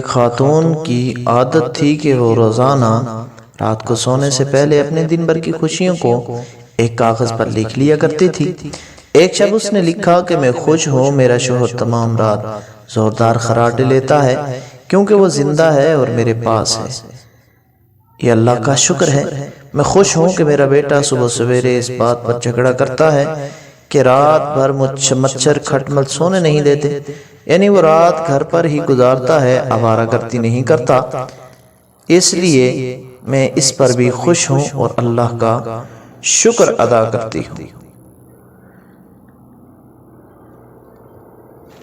خاتون کی عادت تھی کہ وہ روزانہ رات کو سونے سے پہلے اپنے دن بھر کی خوشیوں کو ایک کاغذ پر لکھ لیا کرتی تھی۔ ایک شب اس نے لکھا کہ میں خوش ہوں، میرا شوہر تمام رات زوردار خراٹے لیتا ہے کیونکہ وہ زندہ ہے اور میرے پاس ہے۔ یہ اللہ کا شکر ہے۔ میں خوش ہوں کہ میرا بیٹا صبح سویرے اس بات پر جھگڑا کرتا ہے کہ رات بھر مچھر کھٹمل سونے نہیں دیتے، یعنی وہ رات گھر پر ہی گزارتا ہے، آوارہ گردی نہیں کرتا۔ اس لیے میں اس پر بھی خوش ہوں اور اللہ کا شکر ادا کرتی ہوں،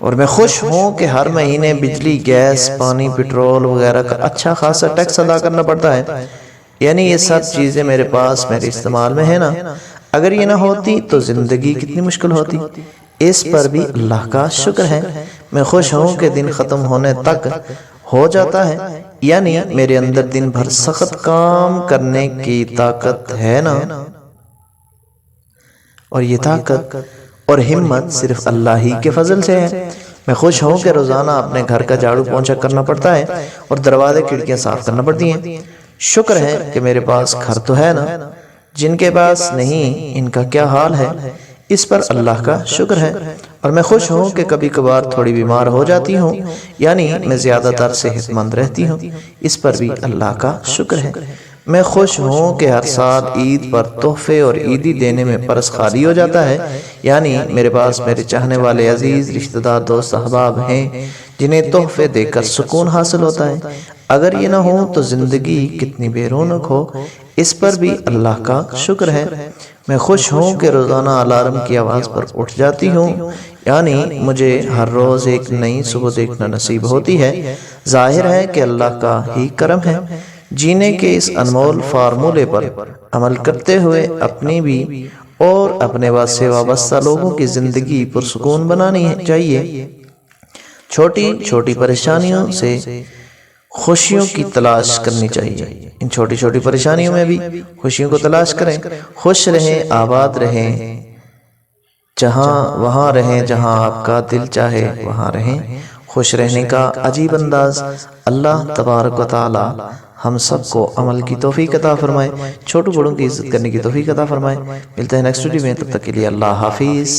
اور میں خوش ہوں کہ ہر مہینے بجلی، گیس، پانی، پٹرول وغیرہ کا اچھا خاصا ٹیکس ادا کرنا پڑتا ہے، یعنی یہ سب چیزیں میرے پاس میرے استعمال میں ہے نا۔ اگر یہ نہ ہوتی تو زندگی کتنی مشکل ہوتی، اس پر بھی اللہ کا شکر ہے۔ میں خوش ہوں کہ دن ختم ہونے تک ہو جاتا ہے، یعنی میرے اندر دن بھر سخت کام کرنے کی طاقت ہے نا، اور یہ طاقت اور ہمت صرف اللہ ہی کے فضل سے ہے۔ میں خوش ہوں کہ روزانہ اپنے گھر کا جھاڑو پونچھا کرنا پڑتا ہے اور دروازے کھڑکیاں صاف کرنا پڑتی ہیں۔ شکر ہے کہ میرے پاس گھر تو ہے نا، جن کے پاس نہیں ان کا کیا حال ہے، اس پر اللہ کا شکر ہے۔ اور میں خوش ہوں کہ کبھی کبھار تھوڑی بیمار ہو جاتی ہوں، یعنی میں زیادہ تر صحت مند رہتی ہوں، اس پر بھی اللہ کا شکر ہے۔ میں خوش ہوں کہ ہر سال عید پر تحفے اور عیدی دینے میں پرس خالی ہو جاتا ہے، یعنی میرے پاس میرے چاہنے والے عزیز رشتہ دار دوست احباب ہیں جنہیں تحفے دے کر سکون حاصل ہوتا ہے۔ اگر یہ نہ ہو تو زندگی کتنی بے رونق ہو، اس پر بھی اللہ کا شکر ہے۔ میں خوش ہوں کہ روزانہ الارم کی آواز پر اٹھ جاتی ہوں، یعنی مجھے ہر روز ایک نئی صبح دیکھنا نصیب ہوتی ہے۔ ظاہر ہے کہ اللہ کا ہی کرم ہے۔ جینے کے اس انمول فارمولے پر عمل کرتے ہوئے اپنی بھی اور اپنے سے وابستہ لوگوں کی زندگی پرسکون بنانی چاہیے۔ چھوٹی چھوٹی پریشانیوں سے خوشیوں کی تلاش کرنی چاہیے، ان چھوٹی چھوٹی پریشانیوں میں بھی خوشیوں کو تلاش کریں۔ خوش رہیں، آباد رہیں، وہاں رہیں جہاں آپ کا دل چاہے وہاں رہیں۔ خوش رہنے کا عجیب انداز اللہ تبارک و تعالی ہم سب کو عمل کی توفیق عطا فرمائے، چھوٹوں بڑوں کی عزت کرنے کی توفیق عطا فرمائے۔ ملتے ہیں نیکسٹ ویڈیو میں، تب تک کے لیے اللہ حافظ۔